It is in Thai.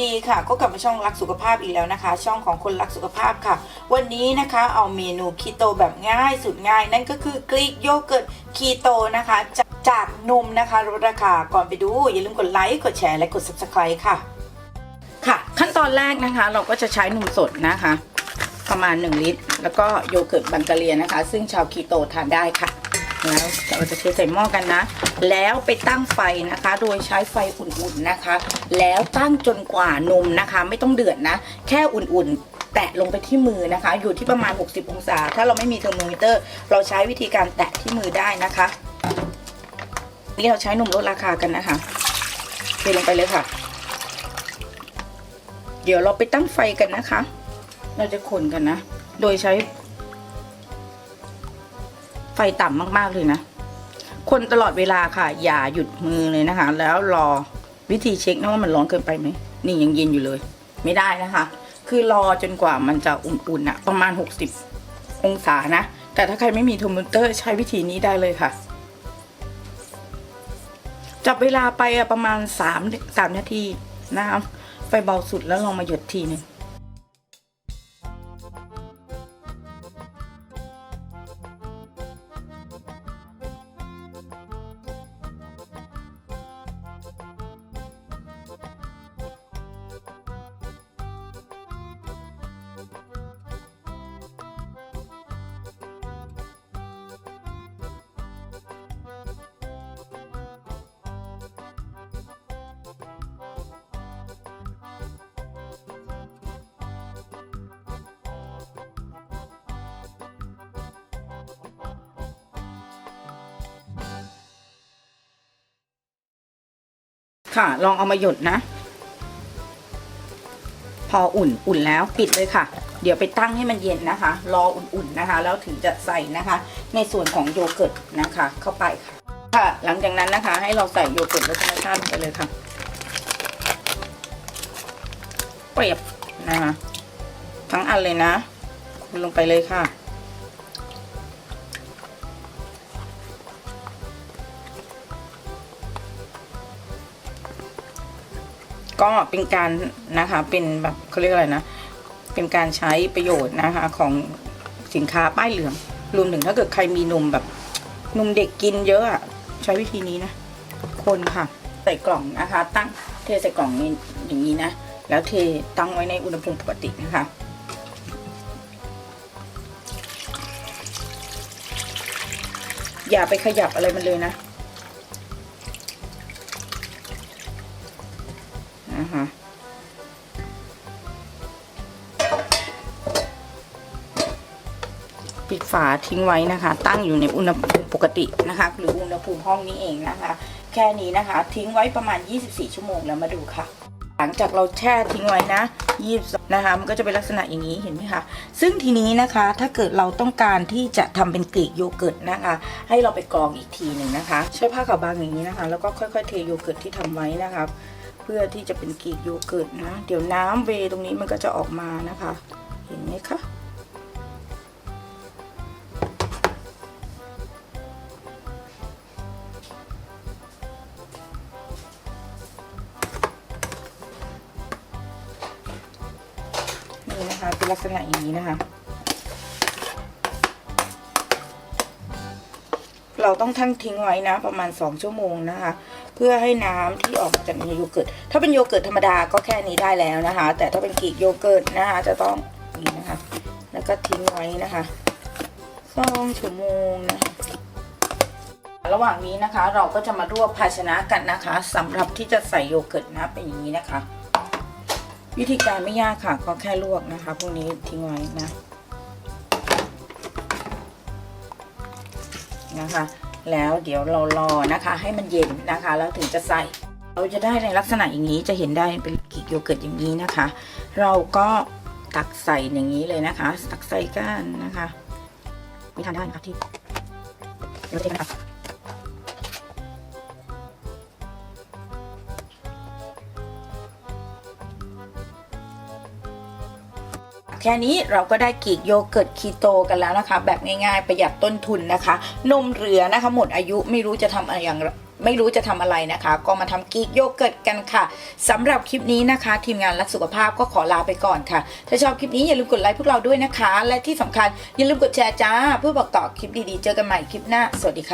ดีค่ะก็กลับมาช่องรักสุขภาพอีกแล้วนะคะ ช่องของคนรักสุขภาพค่ะวันนี้นะคะเอาเมนูคีโตแบบง่ายสุดง่ายนั่นก็คือกรีกโยเกิร์ตคีโตนะคะจากนมนะคะลดราคาก่อนไปดูอย่าลืมกดไลค์กดแชร์และกด Subscribe ค่ะขั้นตอนแรกนะคะเราก็จะใช้นมสดนะคะประมาณ1ลิตรแล้วก็โยเกิร์ตบังกาเรียนะคะซึ่งชาวคีโตทานได้ค่ะแล้วเราจะเทใส่หม้อกันนะแล้วไปตั้งไฟนะคะโดยใช้ไฟอุ่นๆนะคะแล้วตั้งจนกว่านมนะคะไม่ต้องเดือดนะแค่อุ่นๆแตะลงไปที่มือนะคะอยู่ที่ประมาณ60องศาถ้าเราไม่มีเทอร์โมมิเตอร์เราใช้วิธีการแตะที่มือได้นะคะนี่เราใช้นมลดราคากันนะคะเทลงไปเลยค่ะเดี๋ยวเราไปตั้งไฟกันนะคะเราจะคนกันนะโดยใช้ไฟต่ำมากๆเลยนะคนตลอดเวลาค่ะอย่าหยุดมือเลยนะคะแล้วรอวิธีเช็คนะว่ามันร้อนเกินไปไหมนี่ยังเย็นอยู่เลยไม่ได้นะคะคือรอจนกว่ามันจะอุ่นๆอะประมาณ60องศานะแต่ถ้าใครไม่มีเทอร์โมมิเตอร์ใช้วิธีนี้ได้เลยค่ะจับเวลาไปประมาณ3 นาทีนะคะไฟเบาสุดแล้วลองมาหยดทีนึงค่ะลองเอามาหยดนะพออุ่นแล้วปิดเลยค่ะเดี๋ยวไปตั้งให้มันเย็นนะคะรออุ่นๆนะคะแล้วถึงจะใส่นะคะในส่วนของโยเกิร์ตนะคะเข้าไปค่ะหลังจากนั้นนะคะให้เราใส่โยเกิร์ตรสธรรมชาติลงไปเลยค่ะเปรียบนะคะทั้งอันเลยนะคุณลงไปเลยค่ะก็เป็นการนะคะเป็นแบบเขาเรียกอะไรนะเป็นการใช้ประโยชน์นะคะของสินค้าป้ายเหลืองรวมถึงถ้าเกิดใครมีนมแบบนมเด็กกินเยอะอะใช้วิธีนี้นะคนค่ะใส่กล่องนะคะตั้งเทใส่กล่องนี้อย่างนี้นะแล้วเทตั้งไว้ในอุณหภูมิปกตินะคะอย่าไปขยับอะไรมันเลยนะปิดฝาทิ้งไว้นะคะตั้งอยู่ในอุณหภูมิปกตินะคะหรืออุณหภูมิห้องนี้เองนะคะแค่นี้นะคะทิ้งไว้ประมาณ24ชั่วโมงแล้วมาดูค่ะหลังจากเราแช่ทิ้งไว้นะ22นะคะมันก็จะเป็นลักษณะอย่างนี้เห็นไหมคะซึ่งทีนี้นะคะถ้าเกิดเราต้องการที่จะทำเป็นกรีกโยเกิร์ตนะคะให้เราไปกรองอีกทีหนึ่งนะคะใช้ผ้าขาวบางอย่างนี้นะคะแล้วก็ค่อยๆเทโยเกิร์ตที่ทำไว้นะคะเพื่อที่จะเป็นกรีกโยเกิร์ตนะเดี๋ยวน้ำเวตรงนี้มันก็จะออกมานะคะเห็นไหมคะนะคะเป็นลักษณะอย่างนี้นะคะเราต้องทิ้งไว้นะประมาณ2ชั่วโมงนะคะเพื่อให้น้ำที่ออกจากโยเกิร์ตถ้าเป็นโยเกิร์ตธรรมดาก็แค่นี้ได้แล้วนะคะแต่ถ้าเป็นกรีกโยเกิร์ตนะคะจะต้องนี่นะคะแล้วก็ทิ้งไว้นะคะ2ชั่วโมงนะคะระหว่างนี้นะคะเราก็จะมารวบภาชนะกันนะคะสำหรับที่จะใส่โยเกิร์ตนะเป็นอย่างนี้นะคะวิธีการไม่ยากค่ะก็แค่ลวกนะคะพวกนี้ทิ้งไว้นะคะแล้วเดี๋ยวเรารอนะคะให้มันเย็นนะคะแล้วถึงจะใส่เราจะได้ในลักษณะอย่างนี้จะเห็นได้เป็นกรีกโยเกิร์ตอย่างนี้นะคะเราก็ตักใส่อย่างนี้เลยนะคะตักใส่กันนะคะไม่ทานได้นะคะที่เดี๋ยวเทนะคะ แค่นี้เราก็ได้กรีกโยเกิร์ตคีโตกันแล้วนะคะแบบง่ายๆประหยัดต้นทุนนะคะนมเหลือนะคะหมดอายุไม่รู้จะทำอะไรอย่าง ไม่รู้จะทำอะไรนะคะ ก็มาทำกรีกโยเกิร์ตกันค่ะสำหรับคลิปนี้นะคะ ทีมงานรักสุขภาพก็ขอลาไปก่อนค่ะถ้าชอบคลิปนี้อย่าลืมกดไลค์พวกเราด้วยนะคะ และที่สำคัญอย่าลืมกดแชร์จ้าเพื่อบอกต่อคลิปดีๆเจอกันใหม่คลิปหน้าสวัสดีค่ะ